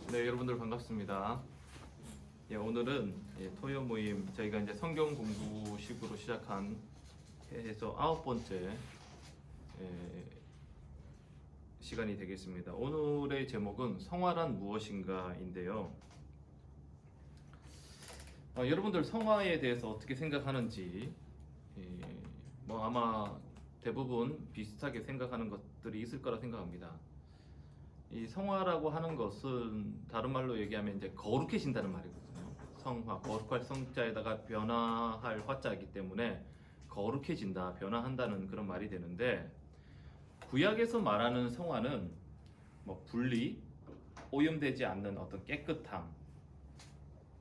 네, 여러분들 반갑습니다. 오늘은 토요 모임 저희가 이제 성경 공부식으로 시작한 해에서 9번째 시간이 되겠습니다. 오늘의 제목은 성화란 무엇인가인데요. 여러분들 성화에 대해서 어떻게 생각하는지 아마 대부분 비슷하게 생각하는 것들이 있을 거라 생각합니다. 이 성화라고 하는 것은 다른 말로 얘기하면 이제 거룩해진다는 말이거든요. 성화, 거룩할 성자에다가 변화할 화자이기 때문에 거룩해진다, 변화한다는 그런 말이 되는데, 구약에서 말하는 성화는 분리, 오염되지 않는 어떤 깨끗함,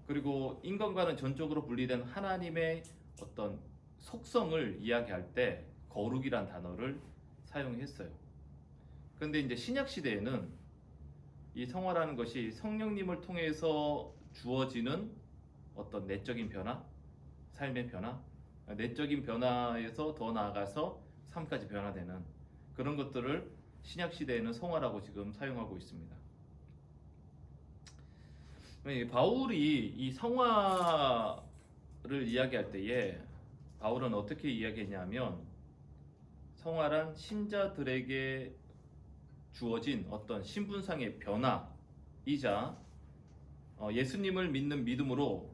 그리고 인간과는 전적으로 분리된 하나님의 어떤 속성을 이야기할 때 거룩이란 단어를 사용했어요. 그런데 이제 신약 시대에는 이 성화라는 것이 성령님을 통해서 주어지는 어떤 내적인 변화, 삶의 변화, 내적인 변화에서 더 나아가서 삶까지 변화되는 그런 것들을 신약 시대에는 성화라고 지금 사용하고 있습니다. 바울이 이 성화를 이야기할 때에 바울은 어떻게 이야기했냐면, 성화란 신자들에게 주어진 어떤 신분상의 변화이자 예수님을 믿는 믿음으로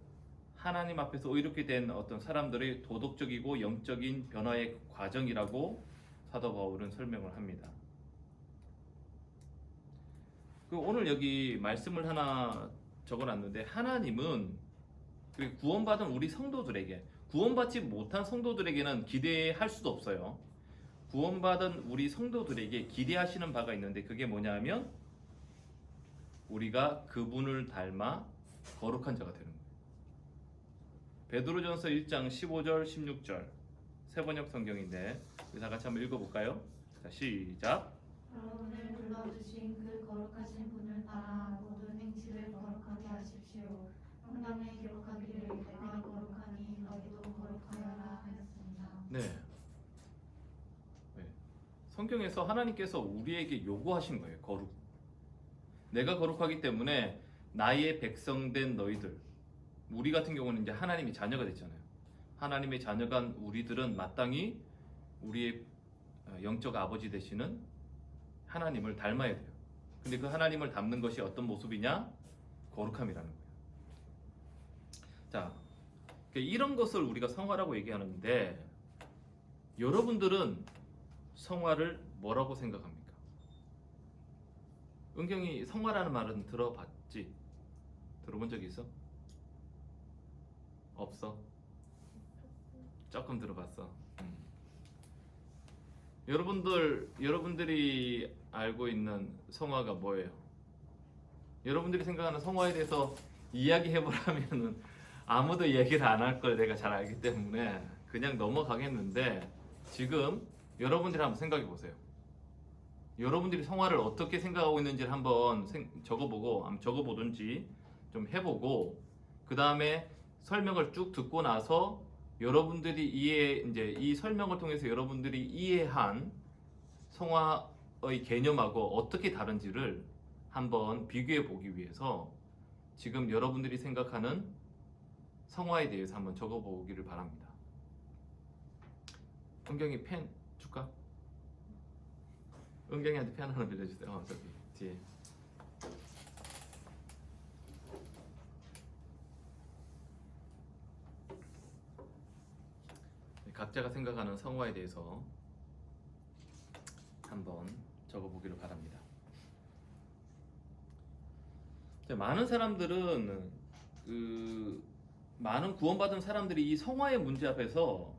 하나님 앞에서 의롭게 된 어떤 사람들의 도덕적이고 영적인 변화의 과정이라고 사도 바울은 설명을 합니다. 오늘 여기 말씀을 하나 적어놨는데, 하나님은 구원받은 우리 성도들에게, 구원받지 못한 성도들에게는 기대할 수도 없어요. 구원받은 우리 성도들에게 기대하시는 바가 있는데, 그게 뭐냐면 우리가 그분을 닮아 거룩한 자가 되는 거예요. 베드로전서 1장 15절 16절 세번역 성경인데 다 같이 한번 읽어볼까요? 자, 시작. 여러분을 불러주신 그 거룩하신 분을 따라 모든 행실을 거룩하게 하십시오. 성경에 기록하기를 내가 거룩하니 너희도 거룩하여라 하였습니다. 네. 성경에서 하나님께서 우리에게 요구하신 거예요. 거룩. 내가 거룩하기 때문에 나의 백성된 너희들, 우리 같은 경우는 이제 하나님의 자녀가 됐잖아요. 하나님의 자녀간 우리들은 마땅히 우리의 영적 아버지 되시는 하나님을 닮아야 돼요. 근데 그 하나님을 닮는 것이 어떤 모습이냐? 거룩함이라는 거예요. 자, 이런 것을 우리가 성화라고 얘기하는데, 여러분들은 성화를 뭐라고 생각합니까? 은경이 성화라는 말은 들어봤지? 들어본 적 있어? 없어? 조금 들어봤어. 여러분들이 알고 있는 성화가 뭐예요? 여러분들이 생각하는 성화에 대해서 이야기해보라면은 아무도 얘기를 안 할 걸 내가 잘 알기 때문에 그냥 넘어가겠는데, 지금 여러분들이 한번 생각해 보세요. 여러분들이 성화를 어떻게 생각하고 있는지를 한번 적어보든지 좀 해보고, 그 다음에 설명을 쭉 듣고 나서 여러분들이 이제 이 설명을 통해서 여러분들이 이해한 성화의 개념하고 어떻게 다른지를 한번 비교해 보기 위해서 지금 여러분들이 생각하는 성화에 대해서 한번 적어보기를 바랍니다. 은경이 펜 줄까? 은경이한테 펜 하나 빌려주세요. 저기 뒤에. 각자가 생각하는 성화에 대해서 한번 적어보기를 바랍니다. 많은 사람들은 많은 구원받은 사람들이 이 성화의 문제 앞에서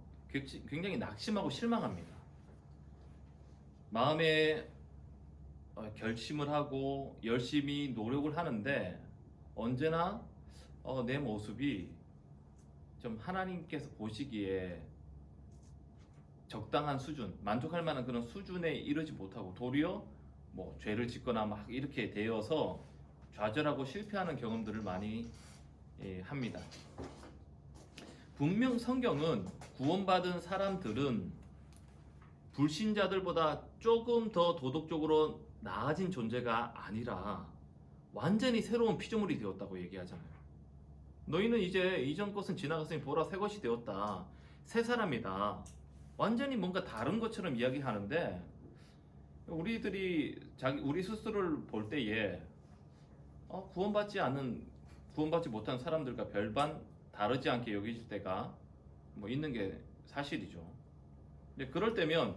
굉장히 낙심하고 실망합니다. 마음에 결심을 하고 열심히 노력을 하는데, 언제나 내 모습이 좀 하나님께서 보시기에 적당한 수준, 만족할 만한 그런 수준에 이르지 못하고 도리어 죄를 짓거나 막 이렇게 되어서 좌절하고 실패하는 경험들을 많이 합니다. 분명 성경은 구원받은 사람들은 불신자들보다 조금 더 도덕적으로 나아진 존재가 아니라 완전히 새로운 피조물이 되었다고 얘기하잖아요. 너희는 이제 이전 것은 지나갔으니 보라 새 것이 되었다. 새 사람이다. 완전히 뭔가 다른 것처럼 이야기하는데 우리 스스로를 볼 때에 구원받지 못한 사람들과 별반 다르지 않게 여겨질 때가 뭐 있는 게 사실이죠. 근데 그럴 때면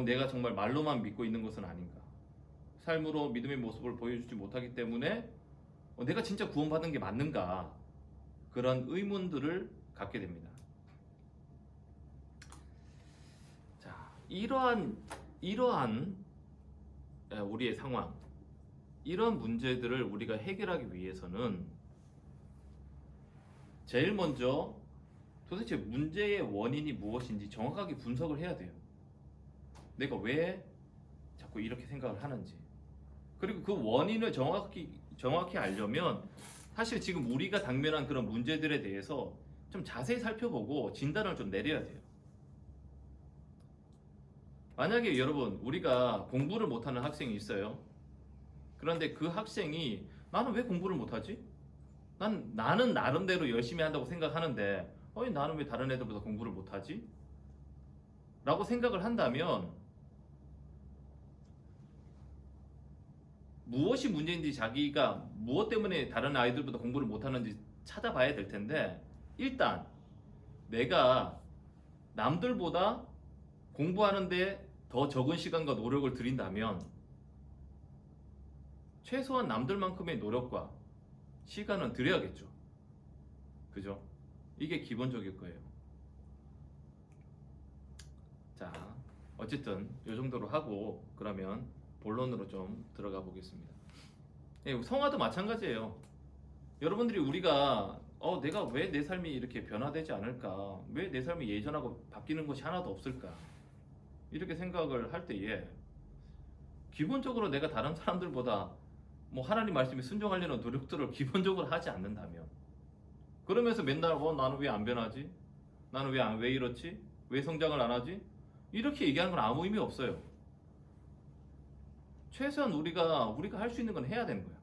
내가 정말 말로만 믿고 있는 것은 아닌가. 삶으로 믿음의 모습을 보여주지 못하기 때문에 내가 진짜 구원받은 게 맞는가. 그런 의문들을 갖게 됩니다. 자, 이러한 우리의 상황, 이런 문제들을 우리가 해결하기 위해서는 제일 먼저 도대체 문제의 원인이 무엇인지 정확하게 분석을 해야 돼요. 내가 왜 자꾸 이렇게 생각을 하는지. 그리고 그 원인을 정확히 알려면 사실 지금 우리가 당면한 그런 문제들에 대해서 좀 자세히 살펴보고 진단을 좀 내려야 돼요. 만약에 여러분 우리가 공부를 못하는 학생이 있어요. 그런데 그 학생이 나는 왜 공부를 못하지? 나는 나름대로 열심히 한다고 생각하는데 나는 왜 다른 애들보다 공부를 못하지? 라고 생각을 한다면 무엇이 문제인지 자기가 무엇 때문에 다른 아이들보다 공부를 못하는지 찾아봐야 될 텐데 일단 내가 남들보다 공부하는데 더 적은 시간과 노력을 들인다면 최소한 남들만큼의 노력과 시간은 들여야겠죠. 그죠? 이게 기본적일 거예요. 자, 어쨌든 이 정도로 하고 그러면 본론으로 좀 들어가 보겠습니다. 성화도 마찬가지예요. 여러분들이 우리가 내가 왜 내 삶이 이렇게 변화되지 않을까? 왜 내 삶이 예전하고 바뀌는 것이 하나도 없을까? 이렇게 생각을 할 때에 기본적으로 내가 다른 사람들보다 하나님 말씀에 순종하려는 노력들을 기본적으로 하지 않는다면 그러면서 맨날 나는 왜 안 변하지? 나는 왜 이렇지? 왜 성장을 안 하지? 이렇게 얘기하는 건 아무 의미 없어요. 최소한 우리가 할 수 있는 건 해야 되는 거야.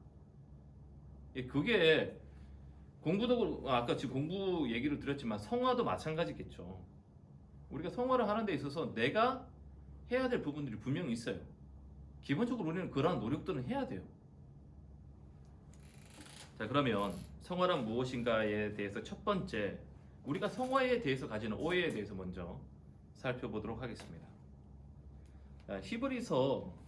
그게 공부도 아까 지금 공부 얘기를 드렸지만 성화도 마찬가지겠죠. 우리가 성화를 하는 데 있어서 내가 해야 될 부분들이 분명히 있어요. 기본적으로 우리는 그러한 노력들은 해야 돼요. 자, 그러면 성화란 무엇인가에 대해서 첫 번째 우리가 성화에 대해서 가지는 오해에 대해서 먼저 살펴보도록 하겠습니다. 자, 히브리서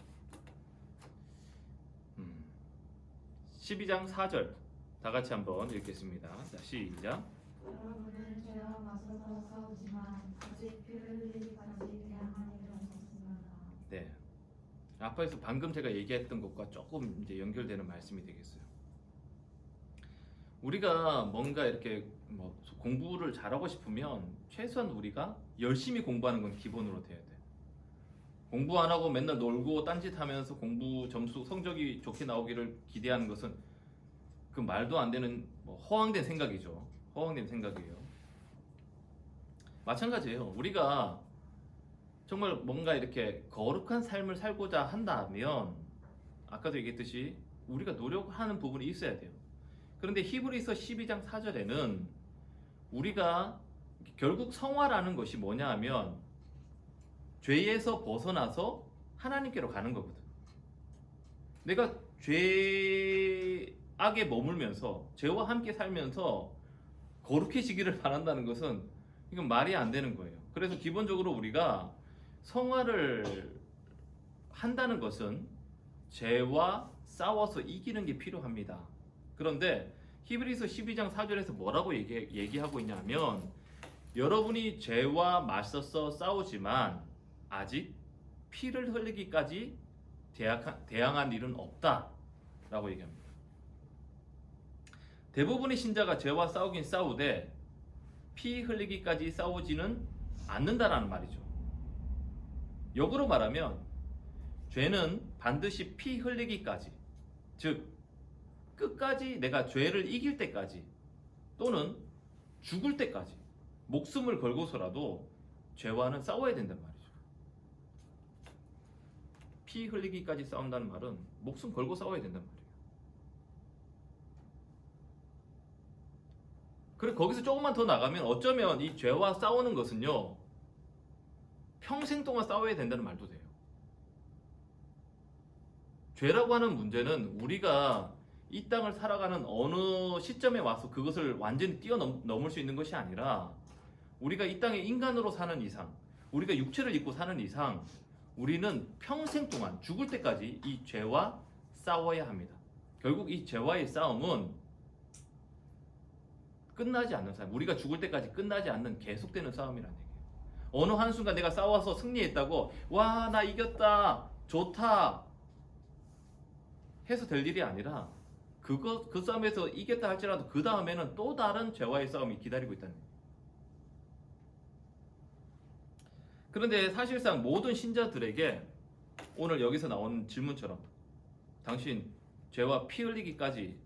12장 4절 다 같이 한번 읽겠습니다. 자, 시작. 여러분은 죄와 맞서서 싸우지만 아직 피를 흘리기까지 대항한 일은 없습니다. 네. 앞에서 방금 제가 얘기했던 것과 조금 이제 연결되는 말씀이 되겠어요. 우리가 뭔가 이렇게 공부를 잘하고 싶으면 최소한 우리가 열심히 공부하는 건 기본으로 돼야 돼. 공부 안 하고 맨날 놀고 딴짓하면서 공부 점수 성적이 좋게 나오기를 기대하는 것은 그 말도 안 되는 허황된 생각이죠. 허황된 생각이에요. 마찬가지예요. 우리가 정말 뭔가 이렇게 거룩한 삶을 살고자 한다면 아까도 얘기했듯이 우리가 노력하는 부분이 있어야 돼요. 그런데 히브리서 12장 4절에는 우리가 결국 성화라는 것이 뭐냐 하면 죄에서 벗어나서 하나님께로 가는 거거든. 내가 죄악에 머물면서 죄와 함께 살면서 거룩해지기를 바란다는 것은 이건 말이 안 되는 거예요. 그래서 기본적으로 우리가 성화를 한다는 것은 죄와 싸워서 이기는 게 필요합니다. 그런데 히브리서 12장 4절에서 뭐라고 얘기하고 있냐면 여러분이 죄와 맞서서 싸우지만 아직 피를 흘리기까지 대항한 일은 없다 라고 얘기합니다. 대부분의 신자가 죄와 싸우긴 싸우되 피 흘리기까지 싸우지는 않는다라는 말이죠. 역으로 말하면 죄는 반드시 피 흘리기까지, 즉 끝까지 내가 죄를 이길 때까지 또는 죽을 때까지 목숨을 걸고서라도 죄와는 싸워야 된단 말이죠. 피 흘리기까지 싸운다는 말은 목숨 걸고 싸워야 된단 말이에요. 그래 거기서 조금만 더 나가면 어쩌면 이 죄와 싸우는 것은요 평생 동안 싸워야 된다는 말도 돼요. 죄라고 하는 문제는 우리가 이 땅을 살아가는 어느 시점에 와서 그것을 완전히 뛰어넘을 수 있는 것이 아니라 우리가 이 땅에 인간으로 사는 이상, 우리가 육체를 입고 사는 이상 우리는 평생 동안 죽을 때까지 이 죄와 싸워야 합니다. 결국 이 죄와의 싸움은 끝나지 않는 싸움, 우리가 죽을 때까지 끝나지 않는 계속되는 싸움이라는 얘기예요. 어느 한순간 내가 싸워서 승리했다고 와 나 이겼다 좋다 해서 될 일이 아니라 그 싸움에서 이겼다 할지라도 그 다음에는 또 다른 죄와의 싸움이 기다리고 있다는 거예요. 그런데 사실상 모든 신자들에게 오늘 여기서 나오는 질문처럼 당신 죄와 피 흘리기까지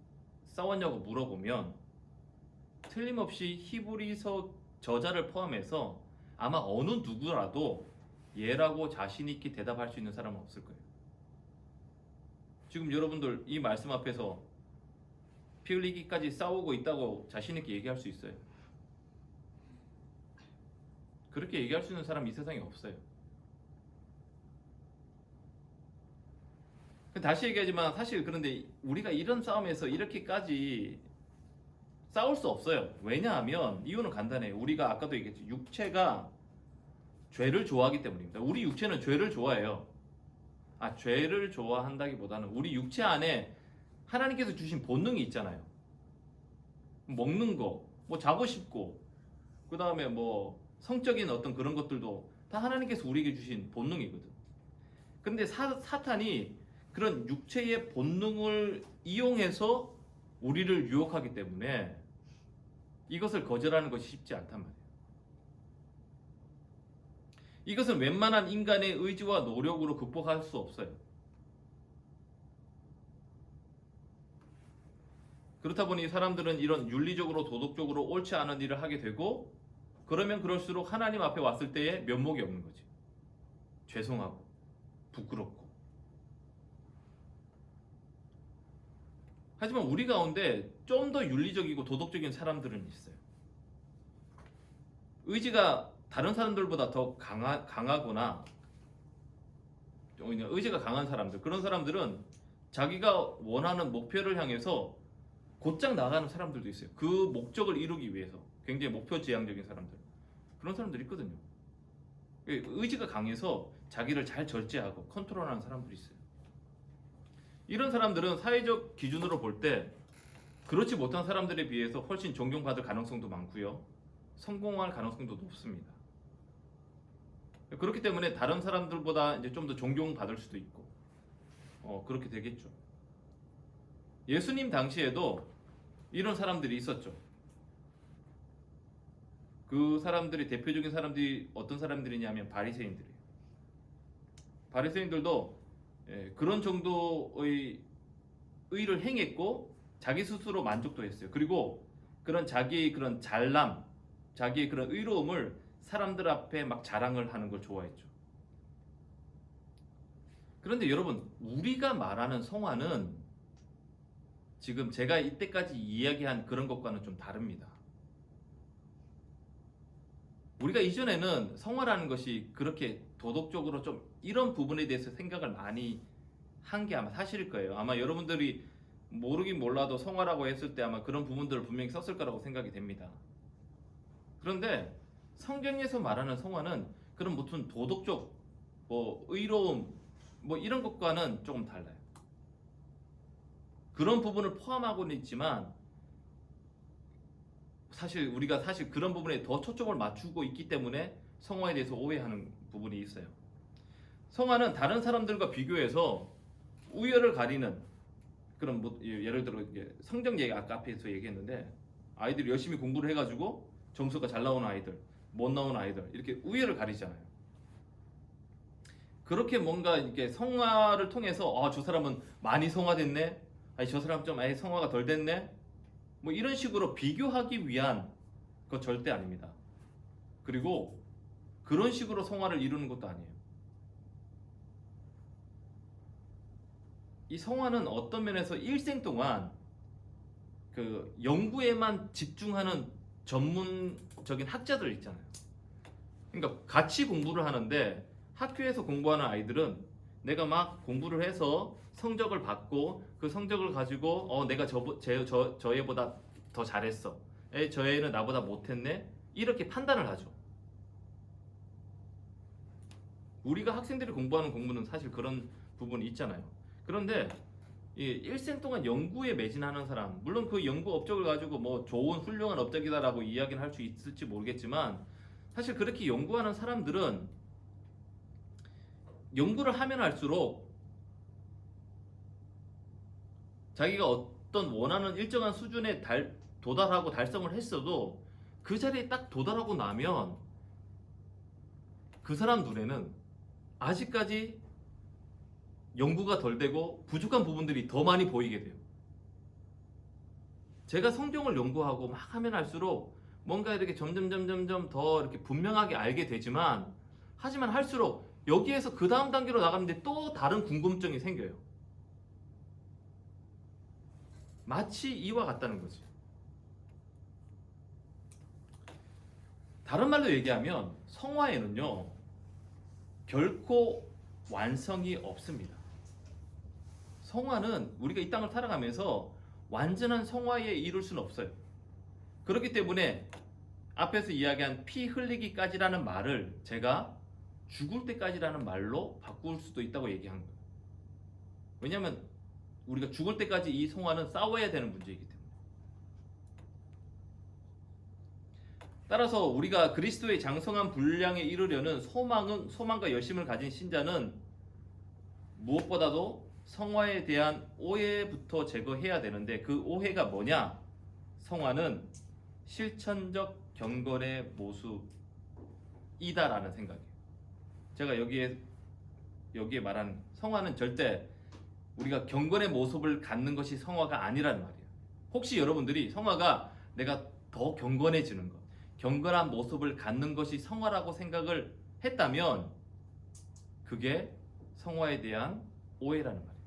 싸웠냐고 물어보면 틀림없이 히브리서 저자를 포함해서 아마 어느 누구라도 예라고 자신 있게 대답할 수 있는 사람은 없을 거예요. 지금 여러분들 이 말씀 앞에서 피 흘리기까지 싸우고 있다고 자신 있게 얘기할 수 있어요? 그렇게 얘기할 수 있는 사람이 이 세상에 없어요. 다시 얘기하지만 사실 그런데 우리가 이런 싸움에서 이렇게까지 싸울 수 없어요. 왜냐하면 이유는 간단해요. 우리가 아까도 얘기했죠. 육체가 죄를 좋아하기 때문입니다. 우리 육체는 죄를 좋아해요. 죄를 좋아한다기보다는 우리 육체 안에 하나님께서 주신 본능이 있잖아요. 먹는 거, 뭐 자고 싶고, 그 다음에 뭐 성적인 어떤 그런 것들도 다 하나님께서 우리에게 주신 본능이거든. 근데 사탄이 그런 육체의 본능을 이용해서 우리를 유혹하기 때문에 이것을 거절하는 것이 쉽지 않단 말이에요. 이것은 웬만한 인간의 의지와 노력으로 극복할 수 없어요. 그렇다 보니 사람들은 이런 윤리적으로 도덕적으로 옳지 않은 일을 하게 되고 그러면 그럴수록 하나님 앞에 왔을 때에 면목이 없는 거지. 죄송하고 부끄럽고. 하지만 우리 가운데 좀 더 윤리적이고 도덕적인 사람들은 있어요. 의지가 다른 사람들보다 더 강하거나 의지가 강한 사람들, 그런 사람들은 자기가 원하는 목표를 향해서 곧장 나가는 사람들도 있어요. 그 목적을 이루기 위해서 굉장히 목표지향적인 사람들, 그런 사람들이 있거든요. 의지가 강해서 자기를 잘 절제하고 컨트롤하는 사람들이 있어요. 이런 사람들은 사회적 기준으로 볼 때 그렇지 못한 사람들에 비해서 훨씬 존경받을 가능성도 많고요, 성공할 가능성도 높습니다. 그렇기 때문에 다른 사람들보다 이제 좀 더 존경받을 수도 있고 그렇게 되겠죠. 예수님 당시에도 이런 사람들이 있었죠. 그 사람들이 대표적인 사람들이 어떤 사람들이냐면 바리새인들이에요. 바리새인들도 그런 정도의 의를 행했고 자기 스스로 만족도 했어요. 그리고 그런 자기의 그런 잘남, 자기의 그런 의로움을 사람들 앞에 막 자랑을 하는 걸 좋아했죠. 그런데 여러분, 우리가 말하는 성화는 지금 제가 이때까지 이야기한 그런 것과는 좀 다릅니다. 우리가 이전에는 성화라는 것이 그렇게 도덕적으로 좀 이런 부분에 대해서 생각을 많이 한 게 아마 사실일 거예요. 아마 여러분들이 모르긴 몰라도 성화라고 했을 때 아마 그런 부분들을 분명히 썼을 거라고 생각이 됩니다. 그런데 성경에서 말하는 성화는 그런 무슨 도덕적, 뭐 의로움, 뭐 이런 것과는 조금 달라요. 그런 부분을 포함하고는 있지만 사실 우리가 그런 부분에 더 초점을 맞추고 있기 때문에 성화에 대해서 오해하는 부분이 있어요. 성화는 다른 사람들과 비교해서 우열을 가리는 그런 예를 들어 성적 얘기 아까 앞에서 얘기했는데 아이들이 열심히 공부를 해가지고 점수가 잘 나오는 아이들, 못 나오는 아이들 이렇게 우열을 가리잖아요. 그렇게 뭔가 이렇게 성화를 통해서 저 사람은 많이 성화됐네, 저 사람 좀 성화가 덜 됐네, 뭐 이런 식으로 비교하기 위한 거 절대 아닙니다. 그리고 그런 식으로 성화를 이루는 것도 아니에요. 이 성화는 어떤 면에서 일생 동안 그 연구에만 집중하는 전문적인 학자들 있잖아요. 그러니까 같이 공부를 하는데 학교에서 공부하는 아이들은 내가 막 공부를 해서 성적을 받고 그 성적을 가지고 내가 저 애보다 더 잘했어. 저 애는 나보다 못했네. 이렇게 판단을 하죠. 우리가 학생들이 공부하는 공부는 사실 그런 부분이 있잖아요. 그런데 이 일생 동안 연구에 매진하는 사람, 물론 그 연구 업적을 가지고 뭐 좋은 훌륭한 업적이다라고 이야기를 할 수 있을지 모르겠지만 사실 그렇게 연구하는 사람들은 연구를 하면 할수록 자기가 어떤 원하는 일정한 수준에 도달하고 달성을 했어도 그 자리에 딱 도달하고 나면 그 사람 눈에는 아직까지 연구가 덜 되고 부족한 부분들이 더 많이 보이게 돼요. 제가 성경을 연구하고 막 하면 할수록 뭔가 이렇게 점점 더 이렇게 분명하게 알게 되지만 하지만 할수록 여기에서 그 다음 단계로 나가는데 또 다른 궁금증이 생겨요. 마치 이와 같다는 거지. 다른 말로 얘기하면 성화에는요 결코 완성이 없습니다. 성화는 우리가 이 땅을 살아가면서 완전한 성화에 이룰 수는 없어요. 그렇기 때문에 앞에서 이야기한 피 흘리기까지라는 말을 제가 죽을 때까지라는 말로 바꿀 수도 있다고 얘기한 거예요. 왜냐하면 우리가 죽을 때까지 이 성화는 싸워야 되는 문제이기 때문에. 따라서 우리가 그리스도의 장성한 분량에 이르려는 소망과 열심을 가진 신자는 무엇보다도 성화에 대한 오해부터 제거해야 되는데 그 오해가 뭐냐? 성화는 실천적 경건의 모습이다라는 생각이에요. 제가 여기에 말하는 성화는 절대 우리가 경건의 모습을 갖는 것이 성화가 아니라는 말이에요. 혹시 여러분들이 성화가 내가 더 경건해지는 것, 경건한 모습을 갖는 것이 성화라고 생각을 했다면 그게 성화에 대한 오해라는 말이에요.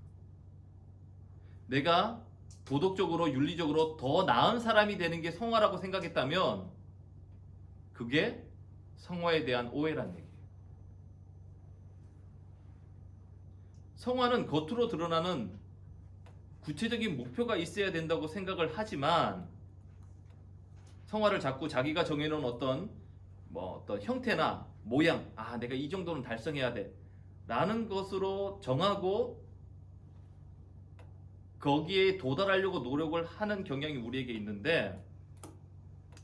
내가 도덕적으로 윤리적으로 더 나은 사람이 되는 게 성화라고 생각했다면 그게 성화에 대한 오해라는 얘기예요. 성화는 겉으로 드러나는 구체적인 목표가 있어야 된다고 생각을 하지만 성화를 자꾸 자기가 정해놓은 어떤 형태나 모양, 내가 이 정도는 달성해야 돼 라는 것으로 정하고 거기에 도달하려고 노력을 하는 경향이 우리에게 있는데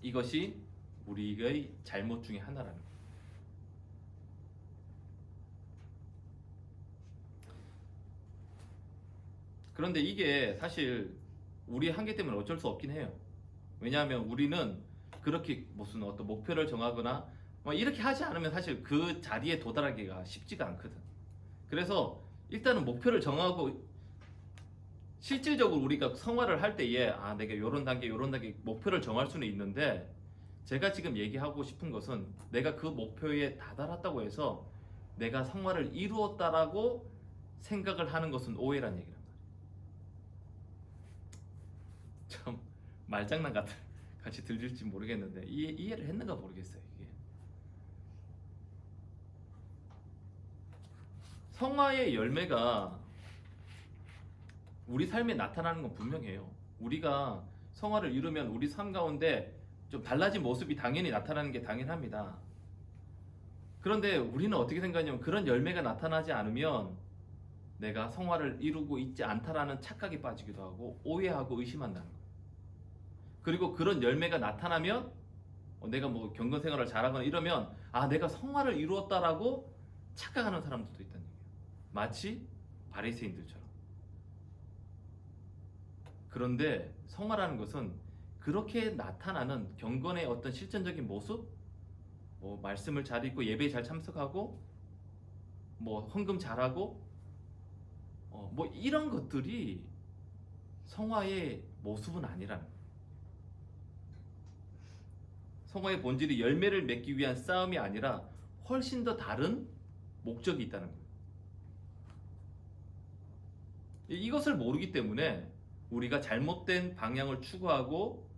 이것이 우리의 잘못 중에 하나라는 거예요. 그런데 이게 사실 우리의 한계 때문에 어쩔 수 없긴 해요. 왜냐하면 우리는 그렇게 무슨 어떤 목표를 정하거나 이렇게 하지 않으면 사실 그 자리에 도달하기가 쉽지가 않거든. 그래서 일단은 목표를 정하고 실질적으로 우리가 성화를 할 때에 내가 요런 단계 목표를 정할 수는 있는데 제가 지금 얘기하고 싶은 것은 내가 그 목표에 다다랐다고 해서 내가 성화를 이루었다라고 생각을 하는 것은 오해란 얘기란 말이에요. 참 말장난 같이 들릴지 모르겠는데 이해를 했는가 모르겠어요. 이게 성화의 열매가 우리 삶에 나타나는 건 분명해요. 우리가 성화를 이루면 우리 삶 가운데 좀 달라진 모습이 당연히 나타나는 게 당연합니다. 그런데 우리는 어떻게 생각하냐면 그런 열매가 나타나지 않으면 내가 성화를 이루고 있지 않다라는 착각에 빠지기도 하고 오해하고 의심한다는 거예요. 그리고 그런 열매가 나타나면 내가 경건 생활을 잘하거나 이러면 내가 성화를 이루었다라고 착각하는 사람들도 있다는 얘기예요. 마치 바리새인들처럼. 그런데 성화라는 것은 그렇게 나타나는 경건의 어떤 실천적인 모습, 말씀을 잘 읽고 예배에 잘 참석하고 헌금 잘하고 이런 것들이 성화의 모습은 아니라는 거예요. 성화의 본질이 열매를 맺기 위한 싸움이 아니라 훨씬 더 다른 목적이 있다는 거예요. 이것을 모르기 때문에 우리가 잘못된 방향을 추구하고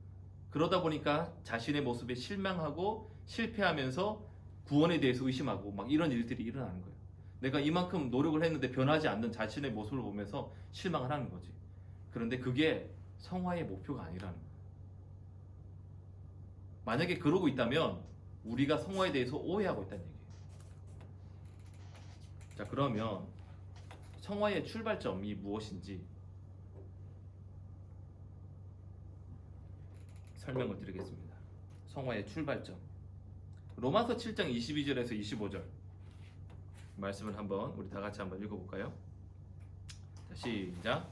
그러다 보니까 자신의 모습에 실망하고 실패하면서 구원에 대해서 의심하고 막 이런 일들이 일어나는 거예요. 내가 이만큼 노력을 했는데 변하지 않는 자신의 모습을 보면서 실망을 하는 거지. 그런데 그게 성화의 목표가 아니라는 거예요. 만약에 그러고 있다면 우리가 성화에 대해서 오해하고 있다는 얘기예요. 자, 그러면 성화의 출발점이 무엇인지 설명을 드리겠습니다. 성화의 출발점. 로마서 7장 22절에서 25절 말씀을 한번 우리 다 같이 한번 읽어볼까요? 자, 시작.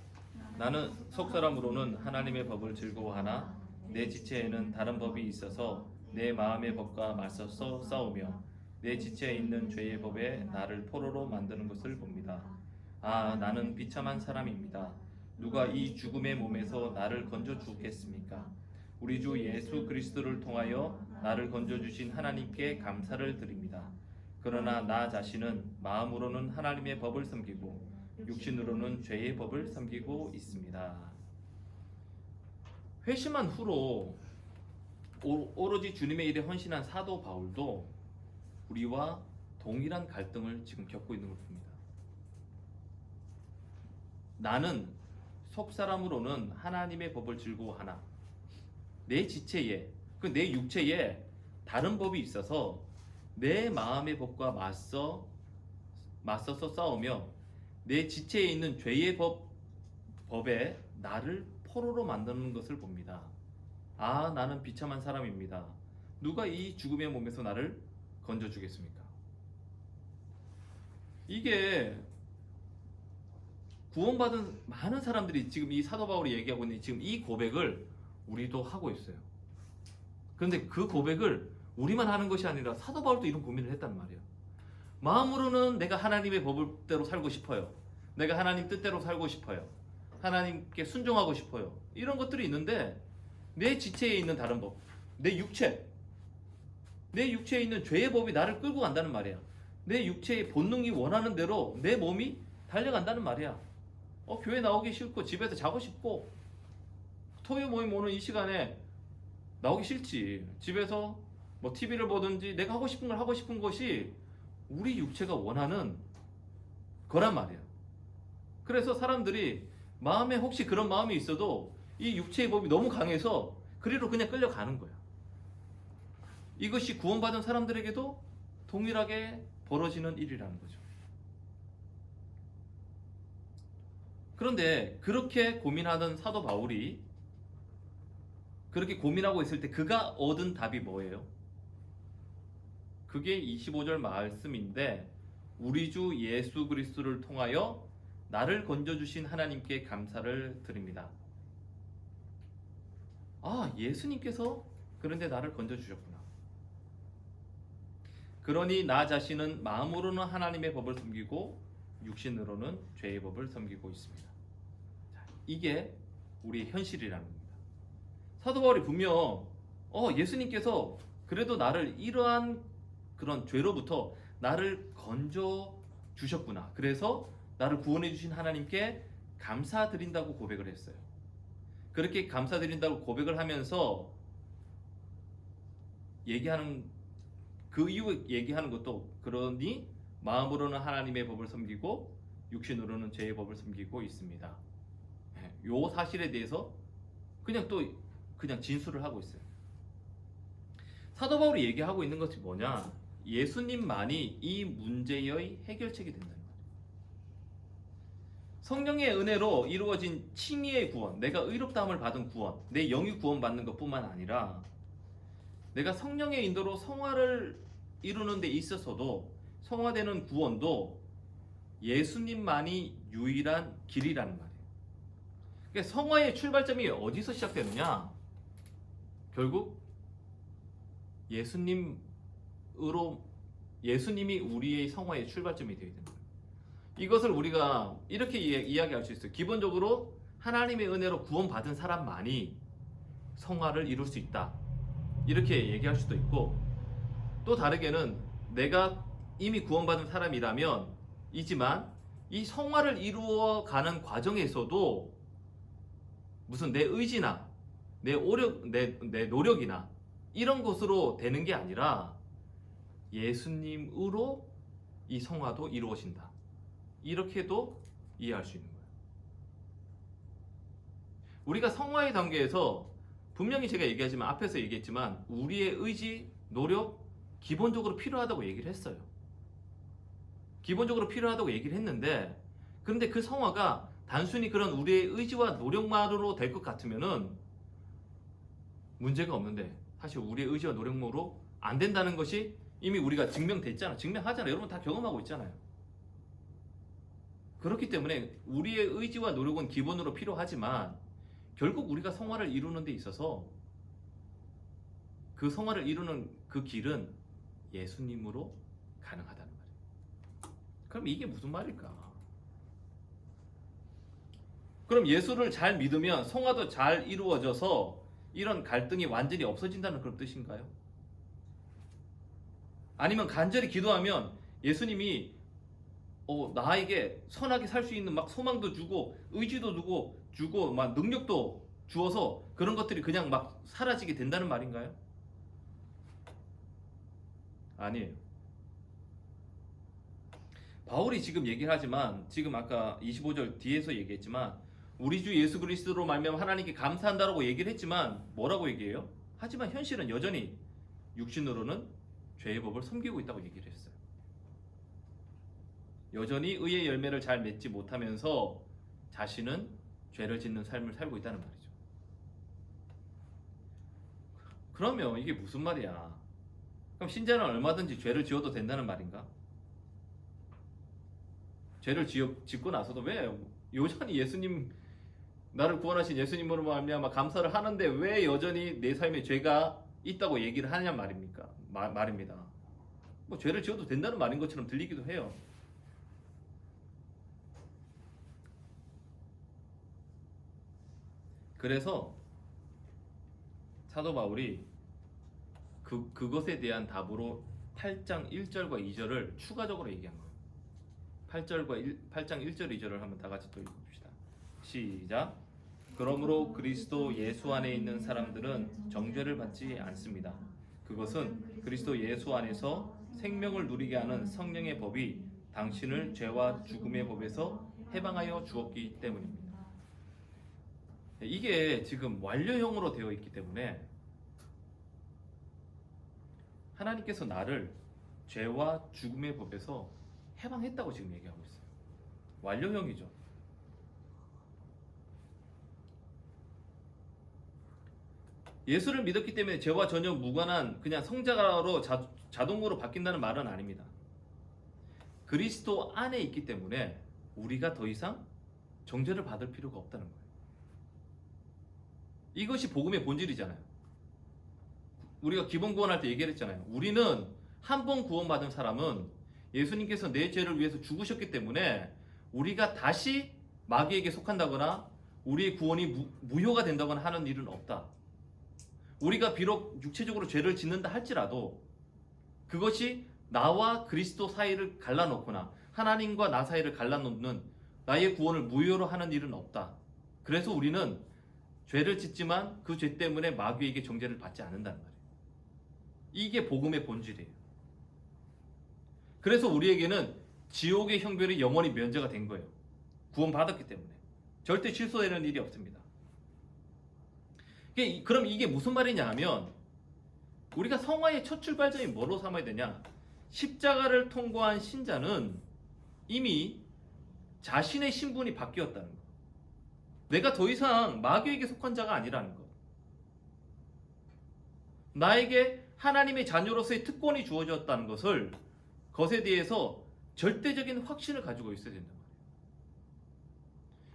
나는 속사람으로는 하나님의 법을 즐거워하나 내 지체에는 다른 법이 있어서 내 마음의 법과 맞서서 싸우며 내 지체에 있는 죄의 법에 나를 포로로 만드는 것을 봅니다. 아, 나는 비참한 사람입니다. 누가 이 죽음의 몸에서 나를 건져 주겠습니까? 우리 주 예수 그리스도를 통하여 나를 건져 주신 하나님께 감사를 드립니다. 그러나 나 자신은 마음으로는 하나님의 법을 섬기고 육신으로는 죄의 법을 섬기고 있습니다. 회심한 후로 오로지 주님의 일에 헌신한 사도 바울도 우리와 동일한 갈등을 지금 겪고 있는 걸 봅니다. 나는 속사람으로는 하나님의 법을 즐거워하나 내 지체에, 내 육체에 다른 법이 있어서 내 마음의 법과 맞서서 싸우며 내 지체에 있는 죄의 법에 나를 포로로 만드는 것을 봅니다. 아, 나는 비참한 사람입니다. 누가 이 죽음의 몸에서 나를 건져주겠습니까? 이게 구원받은 많은 사람들이 지금 이 사도 바울이 얘기하고 있는 지금 이 고백을 우리도 하고 있어요. 그런데 그 고백을 우리만 하는 것이 아니라 사도 바울도 이런 고민을 했단 말이에요. 마음으로는 내가 하나님의 법대로 살고 싶어요. 내가 하나님 뜻대로 살고 싶어요. 하나님께 순종하고 싶어요. 이런 것들이 있는데 내 지체에 있는 다른 법, 내 육체에 있는 죄의 법이 나를 끌고 간다는 말이야. 내 육체의 본능이 원하는 대로 내 몸이 달려간다는 말이야. 교회 나오기 싫고 집에서 자고 싶고 토요 모임 오는 이 시간에 나오기 싫지. 집에서 뭐 TV를 보든지 내가 하고 싶은 걸 하고 싶은 것이 우리 육체가 원하는 거란 말이야. 그래서 사람들이 마음에 혹시 그런 마음이 있어도 이 육체의 법이 너무 강해서 그리로 그냥 끌려가는 거야. 이것이 구원받은 사람들에게도 동일하게 벌어지는 일이라는 거죠. 그런데 그렇게 고민하던 사도 바울이 그렇게 고민하고 있을 때 그가 얻은 답이 뭐예요? 그게 25절 말씀인데 우리 주 예수 그리스도를 통하여 나를 건져주신 하나님께 감사를 드립니다. 아, 예수님께서 그런데 나를 건져주셨구나. 그러니 나 자신은 마음으로는 하나님의 법을 섬기고 육신으로는 죄의 법을 섬기고 있습니다. 자, 이게 우리의 현실이라는 겁니다. 사도 바울이 분명 예수님께서 그래도 나를 이러한 그런 죄로부터 나를 건져 주셨구나. 그래서 나를 구원해 주신 하나님께 감사드린다고 고백을 했어요. 그렇게 감사드린다고 고백을 하면서 얘기하는 그 이후 얘기하는 것도 그러니 마음으로는 하나님의 법을 섬기고 육신으로는 죄의 법을 섬기고 있습니다. 요 사실에 대해서 그냥 진술을 하고 있어요. 사도 바울이 얘기하고 있는 것이 뭐냐? 예수님만이 이 문제의 해결책이 된다는 거예요. 성령의 은혜로 이루어진 칭의의 구원, 내가 의롭다함을 받은 구원, 내 영이 구원받는 것뿐만 아니라 내가 성령의 인도로 성화를 이루는 데 있어서도 성화되는 구원도 예수님만이 유일한 길이라는 말이에요. 그러니까 성화의 출발점이 어디서 시작되느냐? 결국 예수님이 우리의 성화의 출발점이 되어야 된다. 이것을 우리가 이렇게 이야기할 수 있어요. 기본적으로 하나님의 은혜로 구원받은 사람만이 성화를 이룰 수 있다. 이렇게 얘기할 수도 있고, 또 다르게는 내가 이미 구원받은 사람이라면 이지만 이 성화를 이루어가는 과정에서도 무슨 내 의지나 내 노력이나 이런 것으로 되는 게 아니라 예수님으로 이 성화도 이루어진다. 이렇게도 이해할 수 있는 거예요. 우리가 성화의 단계에서 분명히 제가 얘기하지만 앞에서 얘기했지만 우리의 의지, 노력 기본적으로 필요하다고 얘기를 했어요. 기본적으로 필요하다고 얘기를 했는데 그런데 그 성화가 단순히 그런 우리의 의지와 노력만으로 될 것 같으면은 문제가 없는데 사실 우리의 의지와 노력으로 안 된다는 것이 이미 우리가 증명됐잖아. 증명하잖아. 여러분 다 경험하고 있잖아요. 그렇기 때문에 우리의 의지와 노력은 기본으로 필요하지만 결국 우리가 성화를 이루는 데 있어서 그 성화를 이루는 그 길은 예수님으로 가능하다는 말이에요. 그럼 이게 무슨 말일까? 그럼 예수를 잘 믿으면 성화도 잘 이루어져서 이런 갈등이 완전히 없어진다는 그런 뜻인가요? 아니면 간절히 기도하면 예수님이 나에게 선하게 살 수 있는 막 소망도 주고 의지도 주고 막 능력도 주어서 그런 것들이 그냥 막 사라지게 된다는 말인가요? 아니에요. 바울이 지금 얘기를 하지만 지금 아까 25절 뒤에서 얘기했지만 우리 주 예수 그리스도로 말미암아 하나님께 감사한다라고 얘기를 했지만 뭐라고 얘기해요? 하지만 현실은 여전히 육신으로는 죄의 법을 섬기고 있다고 얘기를 했어요. 여전히 의의 열매를 잘 맺지 못하면서 자신은 죄를 짓는 삶을 살고 있다는 말이죠. 그러면 이게 무슨 말이야? 그럼 신자는 얼마든지 죄를 지어도 된다는 말인가? 죄를 짓고 나서도 왜 여전히 예수님 나를 구원하신 예수님으로 말미암아 감사를 하는데 왜 여전히 내 삶에 죄가 있다고 얘기를 하냐 말입니까? 말입니다. 뭐 죄를 지어도 된다는 말인 것처럼 들리기도 해요. 그래서 사도 바울이 그것에 대한 답으로 8장 1절과 2절을 추가적으로 얘기한 거예요. 8장 1절 2절을 한번 다 같이 또 읽어봅시다. 시작. 그러므로 그리스도 예수 안에 있는 사람들은 정죄를 받지 않습니다. 그것은 그리스도 예수 안에서 생명을 누리게 하는 성령의 법이 당신을 죄와 죽음의 법에서 해방하여 주었기 때문입니다. 이게 지금 완료형으로 되어 있기 때문에 하나님께서 나를 죄와 죽음의 법에서 해방했다고 지금 얘기하고 있어요. 완료형이죠. 예수를 믿었기 때문에 죄와 전혀 무관한 그냥 성자로 자동으로 바뀐다는 말은 아닙니다. 그리스도 안에 있기 때문에 우리가 더 이상 정죄를 받을 필요가 없다는 거예요. 이것이 복음의 본질이잖아요. 우리가 기본 구원할 때 얘기를 했잖아요. 우리는 한 번 구원받은 사람은 예수님께서 내 죄를 위해서 죽으셨기 때문에 우리가 다시 마귀에게 속한다거나 우리의 구원이 무효가 된다거나 하는 일은 없다. 우리가 비록 육체적으로 죄를 짓는다 할지라도 그것이 나와 그리스도 사이를 갈라놓거나 하나님과 나 사이를 갈라놓는 나의 구원을 무효로 하는 일은 없다. 그래서 우리는 죄를 짓지만 그 죄 때문에 마귀에게 정죄를 받지 않는다는 말이에요. 이게 복음의 본질이에요. 그래서 우리에게는 지옥의 형벌이 영원히 면제가 된 거예요. 구원받았기 때문에. 절대 취소되는 일이 없습니다. 그럼 이게 무슨 말이냐 하면 우리가 성화의 첫 출발점이 뭐로 삼아야 되냐? 십자가를 통과한 신자는 이미 자신의 신분이 바뀌었다는 거. 내가 더 이상 마귀에게 속한 자가 아니라는 것. 나에게 하나님의 자녀로서의 특권이 주어졌다는 것에 대해서 절대적인 확신을 가지고 있어야 된단 말이에요.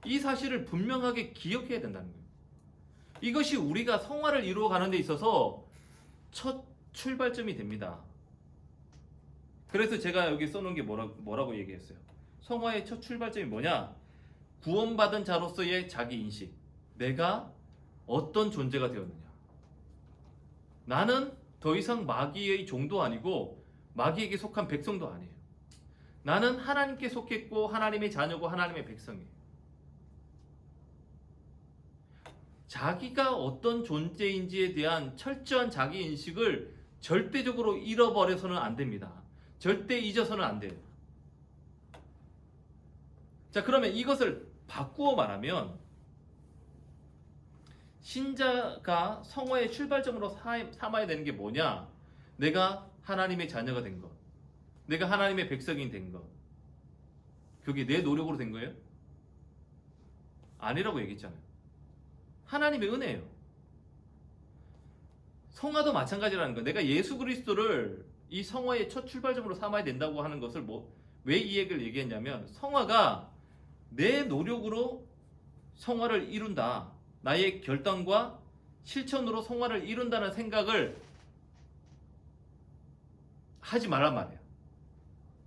이 사실을 분명하게 기억해야 된다는 거예요. 이것이 우리가 성화를 이루어가는 데 있어서 첫 출발점이 됩니다. 그래서 제가 여기 써놓은 게 뭐라고 얘기했어요? 성화의 첫 출발점이 뭐냐? 구원받은 자로서의 자기인식. 내가 어떤 존재가 되었느냐. 나는 더 이상 마귀의 종도 아니고 마귀에게 속한 백성도 아니에요. 나는 하나님께 속했고 하나님의 자녀고 하나님의 백성이에요. 자기가 어떤 존재인지에 대한 철저한 자기 인식을 절대적으로 잃어버려서는 안 됩니다. 절대 잊어서는 안 돼요. 자, 그러면 이것을 바꾸어 말하면 신자가 성화의 출발점으로 삼아야 되는 게 뭐냐? 내가 하나님의 자녀가 된 것, 내가 하나님의 백성이 된 것, 그게 내 노력으로 된 거예요? 아니라고 얘기했잖아요. 하나님의 은혜예요. 성화도 마찬가지라는 거예요. 내가 예수 그리스도를 이 성화의 첫 출발점으로 삼아야 된다고 하는 것을 왜 이 얘기를 얘기했냐면, 성화가 내 노력으로 성화를 이룬다, 나의 결단과 실천으로 성화를 이룬다는 생각을 하지 말란 말이에요.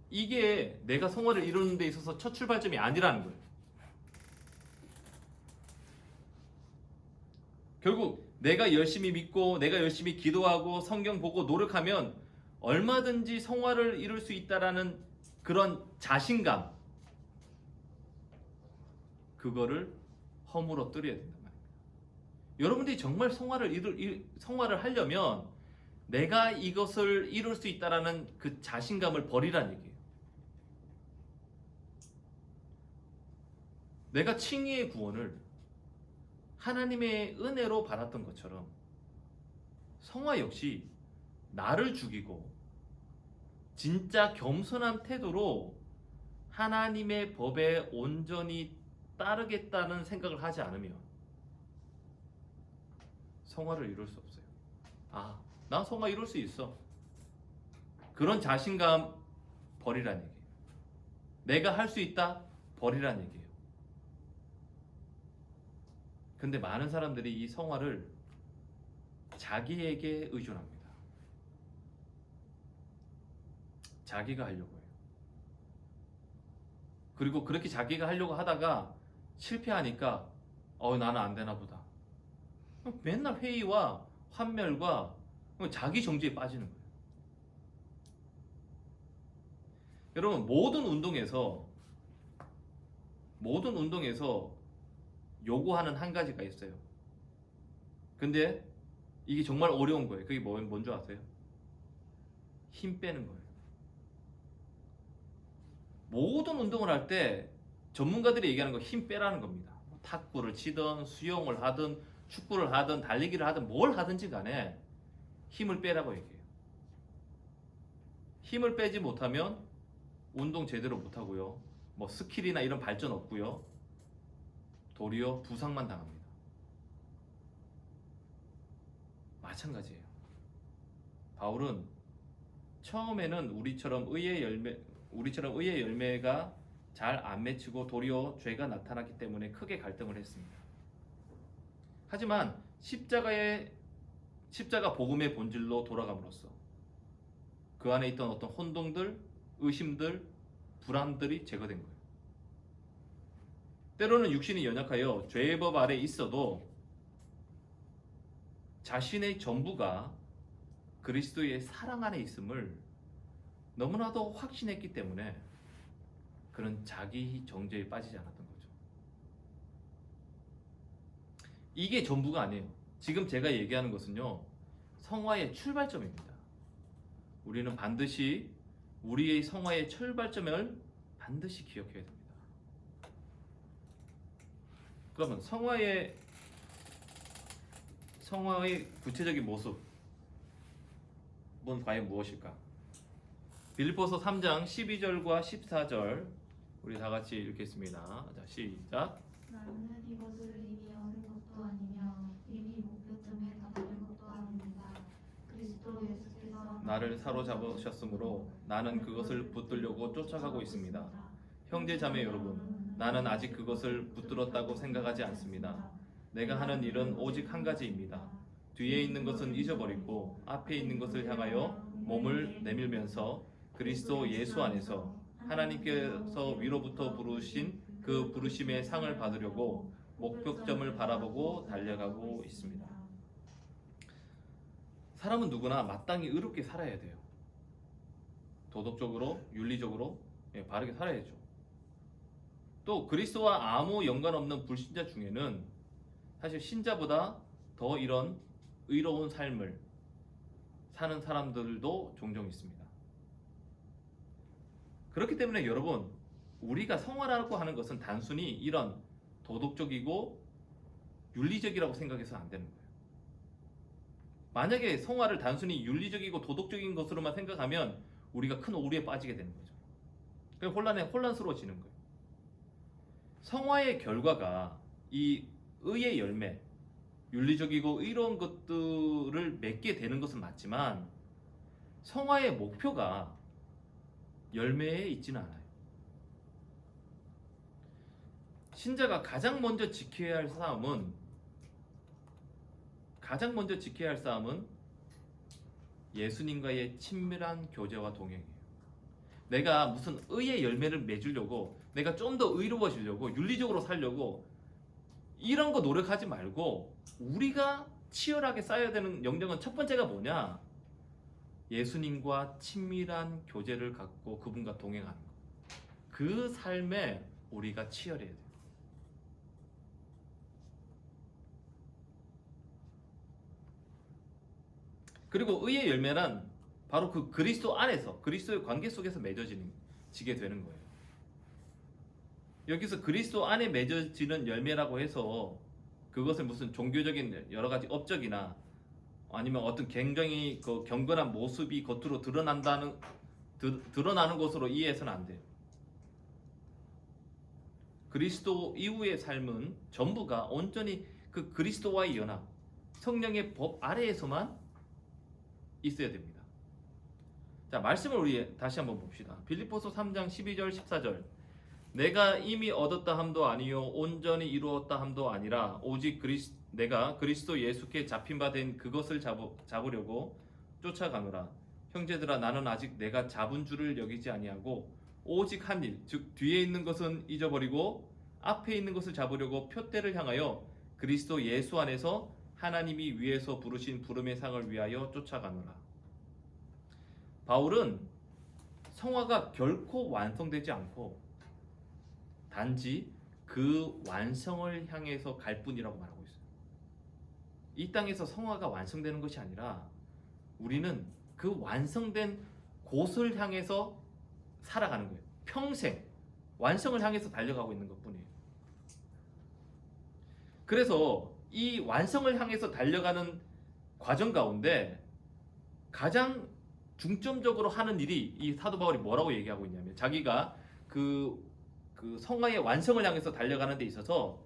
이게 내가 성화를 이루는 데 있어서 첫 출발점이 아니라는 거예요. 결국 내가 열심히 믿고 내가 열심히 기도하고 성경 보고 노력하면 얼마든지 성화를 이룰 수 있다라는 그런 자신감, 그거를 허물어뜨려야 된단 말입니다. 여러분들이 정말 성화를 하려면 내가 이것을 이룰 수 있다라는 그 자신감을 버리라는 얘기예요. 내가 칭의의 구원을 하나님의 은혜로 받았던 것처럼 성화 역시 나를 죽이고 진짜 겸손한 태도로 하나님의 법에 온전히 따르겠다는 생각을 하지 않으면 성화를 이룰 수 없어요. 아, 나 성화 이룰 수 있어. 그런 자신감 버리란 얘기예요. 내가 할 수 있다 버리란 얘기예요. 근데 많은 사람들이 이 성화를 자기에게 의존합니다. 자기가 하려고 해요. 그리고 그렇게 자기가 하려고 하다가 실패하니까 나는 안 되나 보다. 맨날 회의와 환멸과 자기 정지에 빠지는 거예요. 여러분, 모든 운동에서 요구하는 한 가지가 있어요. 근데 이게 정말 어려운 거예요. 그게 뭔지 아세요? 힘 빼는 거예요. 모든 운동을 할 때 전문가들이 얘기하는 거 힘 빼라는 겁니다. 탁구를 치든 수영을 하든 축구를 하든 달리기를 하든 뭘 하든지 간에 힘을 빼라고 얘기해요. 힘을 빼지 못하면 운동 제대로 못하고요. 스킬이나 이런 발전 없고요. 도리어 부상만 당합니다. 마찬가지예요. 바울은 처음에는 우리처럼 의의 열매가 잘 안 맺히고 도리어 죄가 나타났기 때문에 크게 갈등을 했습니다. 하지만 십자가 복음의 본질로 돌아감으로써 그 안에 있던 어떤 혼동들, 의심들, 불안들이 제거된 거예요. 때로는 육신이 연약하여 죄의 법 아래 있어도 자신의 전부가 그리스도의 사랑 안에 있음을 너무나도 확신했기 때문에 그런 자기 정죄에 빠지지 않았던 거죠. 이게 전부가 아니에요. 지금 제가 얘기하는 것은요, 성화의 출발점입니다. 우리는 반드시 우리의 성화의 출발점을 반드시 기억해야 됩니다. 그러면 성화의 구체적인 모습은 과연 무엇일까? 빌립보서 3장 12절과 14절 우리 다 같이 읽겠습니다. 자, 시작. 나는 이것을 이미 얻은 것도 아니며 이미 목표점에 다다른 것도 아닙니다. 그리스도 예수께서 나를 사로잡으셨으므로 나는 그것을 붙들려고 쫓아가고 있습니다. 형제 자매 여러분, 나는 아직 그것을 붙들었다고 생각하지 않습니다. 내가 하는 일은 오직 한 가지입니다. 뒤에 있는 것은 잊어버리고 앞에 있는 것을 향하여 몸을 내밀면서 그리스도 예수 안에서 하나님께서 위로부터 부르신 그 부르심의 상을 받으려고 목표점을 바라보고 달려가고 있습니다. 사람은 누구나 마땅히 의롭게 살아야 돼요. 도덕적으로, 윤리적으로 바르게 살아야죠. 또 그리스도와 아무 연관 없는 불신자 중에는 사실 신자보다 더 이런 의로운 삶을 사는 사람들도 종종 있습니다. 그렇기 때문에 여러분, 우리가 성화라고 하는 것은 단순히 이런 도덕적이고 윤리적이라고 생각해서 안 되는 거예요. 만약에 성화를 단순히 윤리적이고 도덕적인 것으로만 생각하면 우리가 큰 오류에 빠지게 되는 거죠. 그래서 혼란스러워지는 거예요. 성화의 결과가 이 의의 열매, 윤리적이고 의로운 것들을 맺게 되는 것은 맞지만 성화의 목표가 열매에 있지는 않아요. 신자가 가장 먼저 지켜야 할 싸움은 예수님과의 친밀한 교제와 동행이에요. 내가 무슨 의의 열매를 맺으려고, 내가 좀 더 의로워지려고, 윤리적으로 살려고 이런 거 노력하지 말고 우리가 치열하게 쌓아야 되는 영역은 첫 번째가 뭐냐? 예수님과 친밀한 교제를 갖고 그분과 동행하는 것. 그 삶에 우리가 치열해야 돼요. 그리고 의의 열매란 바로 그 그리스도 안에서, 그리스도의 관계 속에서 맺어지게 되는 거예요. 여기서 그리스도 안에 맺어지는 열매라고 해서 그것을 무슨 종교적인 여러 가지 업적이나 아니면 어떤 굉장히 그 경건한 모습이 겉으로 드러나는 것으로 이해해서는 안 돼요. 그리스도 이후의 삶은 전부가 온전히 그 그리스도와의 연합, 성령의 법 아래에서만 있어야 됩니다. 자, 말씀을 우리 다시 한번 봅시다. 빌립보서 3장 12절 14절. 내가 이미 얻었다 함도 아니요 온전히 이루었다 함도 아니라 오직 내가 그리스도 예수께 잡힌 바 된 그것을 잡으려고 쫓아가노라. 형제들아, 나는 아직 내가 잡은 줄을 여기지 아니하고 오직 한 일, 즉 뒤에 있는 것은 잊어버리고 앞에 있는 것을 잡으려고 표대를 향하여 그리스도 예수 안에서 하나님이 위에서 부르신 부름의 상을 위하여 쫓아가노라. 바울은 성화가 결코 완성되지 않고 단지 그 완성을 향해서 갈 뿐이라고 말하고 있어요. 이 땅에서 성화가 완성되는 것이 아니라 우리는 그 완성된 곳을 향해서 살아가는 거예요. 평생 완성을 향해서 달려가고 있는 것뿐이에요. 그래서 이 완성을 향해서 달려가는 과정 가운데 가장 중점적으로 하는 일이, 이 사도 바울이 뭐라고 얘기하고 있냐면, 자기가 그 성화의 완성을 향해서 달려가는 데 있어서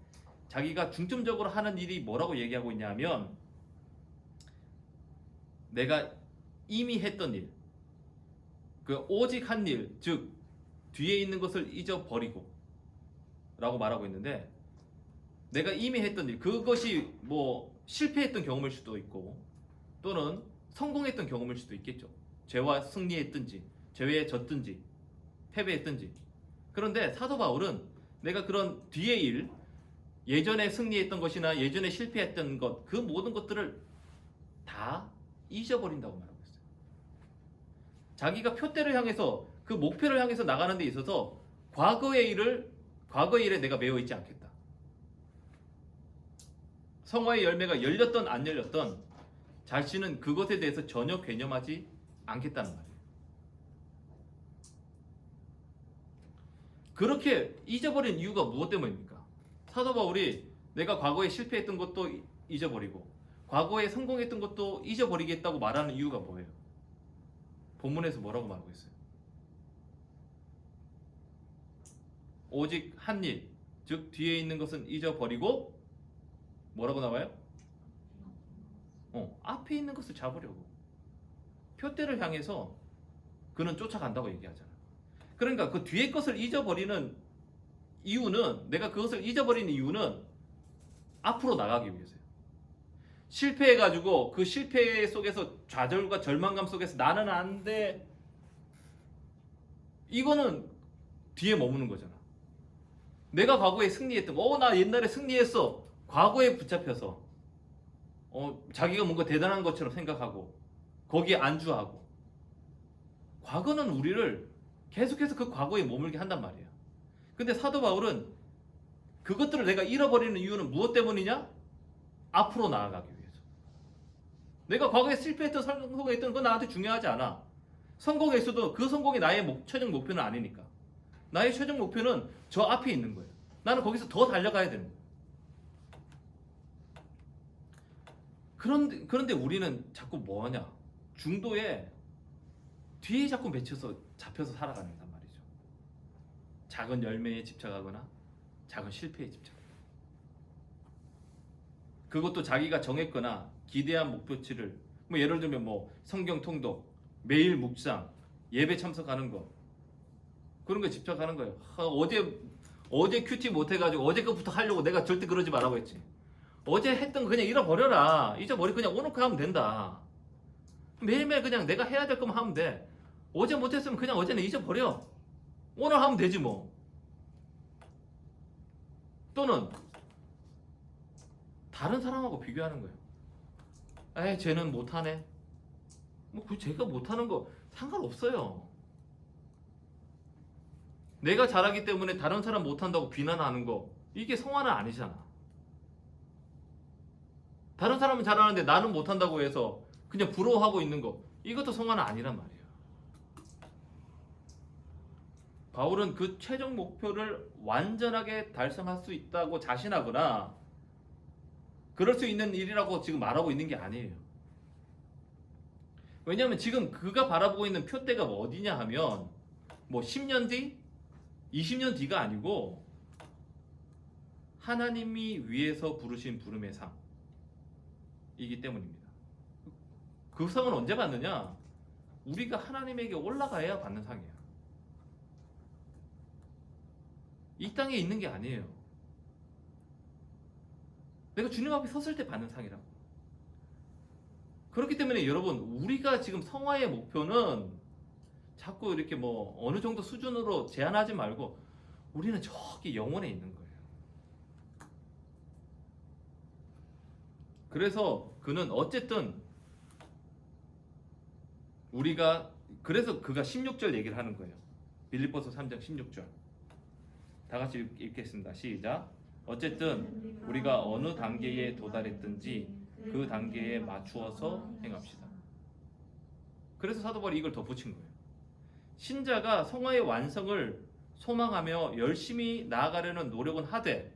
자기가 중점적으로 하는 일이 뭐라고 얘기하고 있냐면, 내가 이미 했던 일, 그 오직 한 일, 즉 뒤에 있는 것을 잊어버리고 라고 말하고 있는데, 내가 이미 했던 일, 그것이 뭐 실패했던 경험일 수도 있고 또는 성공했던 경험일 수도 있겠죠. 죄와 승리했든지 죄에 졌든지 패배했든지. 그런데 사도 바울은 내가 그런 뒤의 일, 예전에 승리했던 것이나 예전에 실패했던 것, 그 모든 것들을 다 잊어버린다고 말하고 있어요. 자기가 표대를 향해서, 그 목표를 향해서 나가는 데 있어서 과거의 일에 내가 매여 있지 않겠다. 성화의 열매가 열렸던 안 열렸던 자신은 그것에 대해서 전혀 개념하지 않겠다는 말이에요. 그렇게 잊어버린 이유가 무엇 때문입니까? 사도 바울이 내가 과거에 실패했던 것도 잊어버리고 과거에 성공했던 것도 잊어버리겠다고 말하는 이유가 뭐예요? 본문에서 뭐라고 말하고 있어요? 오직 한 일, 즉 뒤에 있는 것은 잊어버리고 뭐라고 나와요? 앞에 있는 것을 잡으려고 표대를 향해서 그는 쫓아간다고 얘기하잖아요. 그러니까 그 뒤에 것을 잊어버리는 이유는, 내가 그것을 잊어버리는 이유는 앞으로 나가기 위해서요. 실패해가지고 그 실패 속에서 좌절과 절망감 속에서 나는 안 돼, 이거는 뒤에 머무는 거잖아. 내가 과거에 승리했던 거, 나 옛날에 승리했어, 과거에 붙잡혀서 자기가 뭔가 대단한 것처럼 생각하고 거기에 안주하고, 과거는 우리를 계속해서 그 과거에 머물게 한단 말이에요. 근데 사도 바울은 그것들을 내가 잃어버리는 이유는 무엇 때문이냐? 앞으로 나아가기 위해서. 내가 과거에 실패했던 성공했던 건 나한테 중요하지 않아. 성공했어도 그 성공이 나의 최종 목표는 아니니까. 나의 최종 목표는 저 앞에 있는 거예요. 나는 거기서 더 달려가야 되는 거예요. 그런데 우리는 자꾸 뭐하냐? 중도에 뒤에 자꾸 잡혀서 살아간단 말이죠. 작은 열매에 집착하거나 작은 실패에 집착하거나. 그것도 자기가 정했거나 기대한 목표치를 뭐 예를 들면 뭐 성경 통독, 매일 묵상, 예배 참석하는 거 그런 거에 집착하는 거예요. 어제 큐티 못 해가지고 어제 것부터 하려고 내가 절대 그러지 말라고 했지. 어제 했던 거 그냥 잃어버려라. 잊어버리고 그냥 오늘 거 하면 된다. 매일매일 그냥 내가 해야 될 거만 하면 돼. 어제 못했으면 그냥 어제는 잊어버려. 오늘 하면 되지 뭐. 또는 다른 사람하고 비교하는 거예요. 에이 쟤는 못하네. 뭐 그 제가 못하는 거 상관없어요. 내가 잘하기 때문에 다른 사람 못한다고 비난하는 거 이게 성화는 아니잖아. 다른 사람은 잘하는데 나는 못한다고 해서 그냥 부러워하고 있는 거 이것도 성화는 아니란 말이에요. 바울은 그 최종 목표를 완전하게 달성할 수 있다고 자신하거나 그럴 수 있는 일이라고 지금 말하고 있는 게 아니에요. 왜냐하면 지금 그가 바라보고 있는 표대가 뭐 어디냐 하면 뭐 10년 뒤? 20년 뒤가 아니고 하나님이 위에서 부르신 부름의 상이기 때문입니다. 그 상은 언제 받느냐? 우리가 하나님에게 올라가야 받는 상이에요. 이 땅에 있는 게 아니에요. 내가 주님 앞에 섰을 때 받는 상이라고. 그렇기 때문에 여러분 우리가 지금 성화의 목표는 자꾸 이렇게 뭐 어느 정도 수준으로 제한하지 말고 우리는 저기 영혼에 있는 거예요. 그래서 그는 어쨌든 그래서 그가 16절 얘기를 하는 거예요. 빌립보서 3장 16절. 다 같이 읽겠습니다. 시작. 어쨌든 우리가 어느 단계에 도달했든지 그 단계에 맞추어서 행합시다. 그래서 사도 바울이 이걸 덧붙인 거예요. 신자가 성화의 완성을 소망하며 열심히 나아가려는 노력은 하되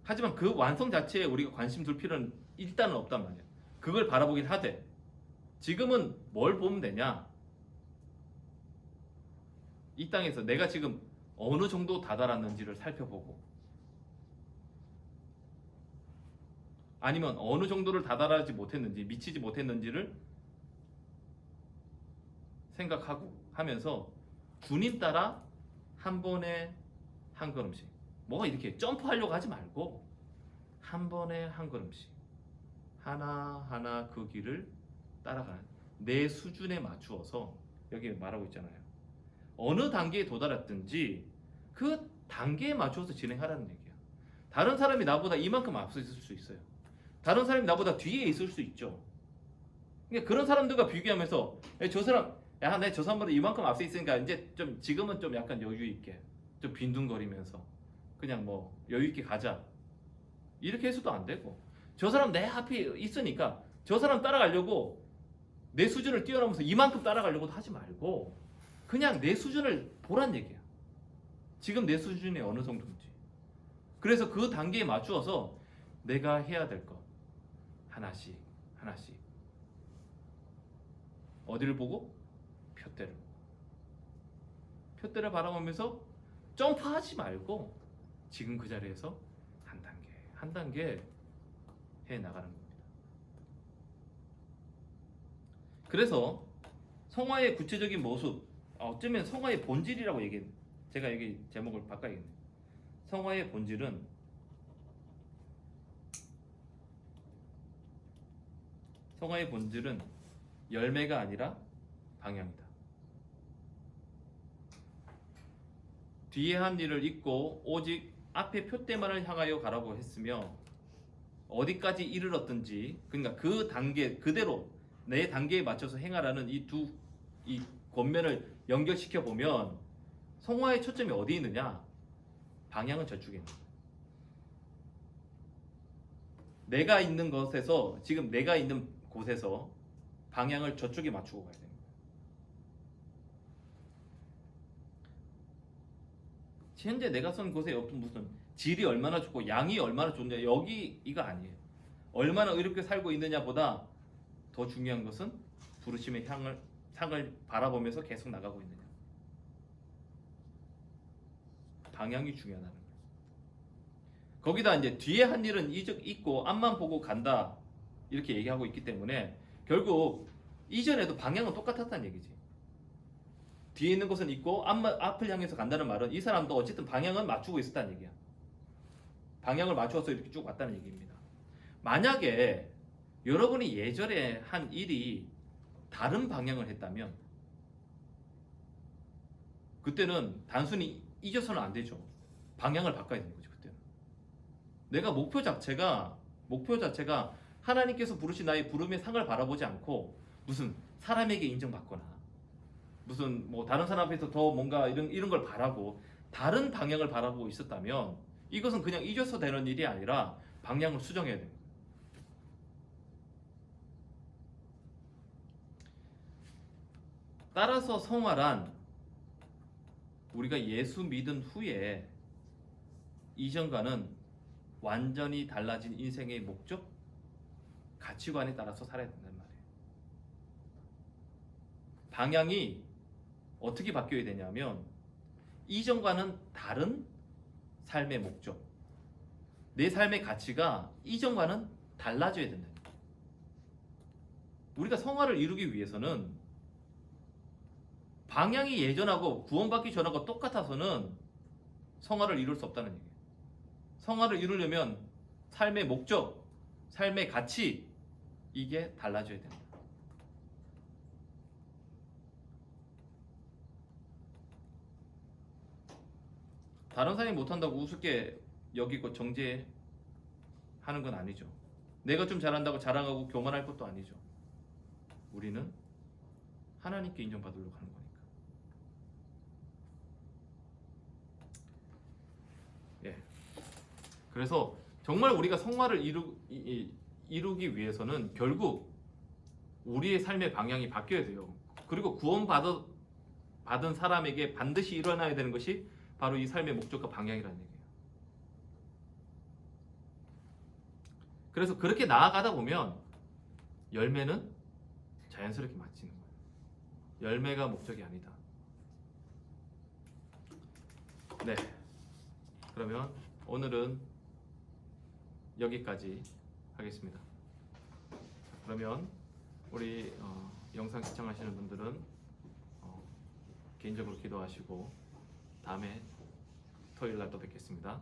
하지만 그 완성 자체에 우리가 관심 둘 필요는 일단은 없단 말이야. 그걸 바라보긴 하되 지금은 뭘 보면 되냐? 이 땅에서 내가 지금 어느 정도 다다랐는지를 살펴보고 아니면 어느 정도를 다다르지 못했는지 미치지 못했는지를 생각하고 하면서 주님 따라 한 번에 한 걸음씩 뭐 이렇게 점프하려고 하지 말고 한 번에 한 걸음씩 하나하나 그 길을 따라가는 내 수준에 맞추어서 여기 말하고 있잖아요. 어느 단계에 도달했든지 그 단계에 맞춰서 진행하라는 얘기야. 다른 사람이 나보다 이만큼 앞서 있을 수 있어요. 다른 사람이 나보다 뒤에 있을 수 있죠. 그러니까 그런 사람들과 비교하면서 저 사람 내 저 사람보다 이만큼 앞서 있으니까 이제 좀 지금은 좀 약간 여유 있게 좀 빈둥거리면서 그냥 뭐 여유 있게 가자 이렇게 해서도 안 되고 저 사람 내 앞에 있으니까 저 사람 따라가려고 내 수준을 뛰어넘어서 이만큼 따라가려고도 하지 말고 그냥 내 수준을 보란 얘기야. 지금 내 수준이 어느 정도인지. 그래서 그 단계에 맞추어서 내가 해야 될 것 하나씩 하나씩 어디를 보고? 표대를 바라보면서 점프하지 말고 지금 그 자리에서 한 단계 해 나가는 겁니다. 그래서 성화의 구체적인 모습, 어쩌면 성화의 본질이라고 얘기해. 제가 여기 제목을 바꿔야겠네. 성화의 본질은 열매가 아니라 방향이다. 뒤에 한 일을 잊고 오직 앞에 표대만을 향하여 가라고 했으며 어디까지 이르렀든지 그러니까 그 단계 그대로 내 단계에 맞춰서 행하라는 이 권면을 연결시켜 보면 성화의 초점이 어디 있느냐? 방향은 저쪽에 있는 거예요. 내가 있는 것에서 지금 내가 있는 곳에서 방향을 저쪽에 맞추고 가야 됩니다. 현재 내가 선 곳에 어떤 무슨 질이 얼마나 좋고 양이 얼마나 좋냐 여기 이거 아니에요. 얼마나 이렇게 살고 있느냐보다 더 중요한 것은 부르심의 상을 바라보면서 계속 나가고 있느냐. 방향이 중요하다는 거예요. 거기다 이제 뒤에 한 일은 있고 앞만 보고 간다 이렇게 얘기하고 있기 때문에 결국 이전에도 방향은 똑같았다는 얘기지. 뒤에 있는 것은 있고 앞을 향해서 간다는 말은 이 사람도 어쨌든 방향은 맞추고 있었다는 얘기야. 방향을 맞추어서 이렇게 쭉 왔다는 얘기입니다. 만약에 여러분이 예전에 한 일이 다른 방향을 했다면 그때는 단순히 잊어서는 안 되죠. 방향을 바꿔야 되는 거죠. 그때는 내가 목표 자체가 하나님께서 부르신 나의 부름의 상을 바라보지 않고 무슨 사람에게 인정받거나 무슨 뭐 다른 사람 앞에서 더 뭔가 이런 걸 바라고 다른 방향을 바라보고 있었다면 이것은 그냥 잊어서 되는 일이 아니라 방향을 수정해야 됩니다. 따라서 성화란 우리가 예수 믿은 후에 이전과는 완전히 달라진 인생의 목적, 가치관에 따라서 살아야 된다는 말이에요. 방향이 어떻게 바뀌어야 되냐면 이전과는 다른 삶의 목적, 내 삶의 가치가 이전과는 달라져야 된다. 우리가 성화를 이루기 위해서는 방향이 예전하고 구원받기 전하고 똑같아서는 성화를 이룰 수 없다는 얘기예요. 성화를 이루려면 삶의 목적, 삶의 가치 이게 달라져야 됩니다. 다른 사람이 못한다고 우습게 여기고 정죄하는 건 아니죠. 내가 좀 잘한다고 자랑하고 교만할 것도 아니죠. 우리는 하나님께 인정받으려고 하는 거니까. 예. 그래서 정말 우리가 성화를 이루기 위해서는 결국 우리의 삶의 방향이 바뀌어야 돼요. 그리고 구원받은 사람에게 반드시 일어나야 되는 것이 바로 이 삶의 목적과 방향이라는 얘기예요. 그래서 그렇게 나아가다 보면 열매는 자연스럽게 맺히는 거예요. 열매가 목적이 아니다. 네. 그러면 오늘은 여기까지 하겠습니다. 그러면 우리 영상 시청하시는 분들은 개인적으로 기도하시고 다음에 토요일 날 또 뵙겠습니다.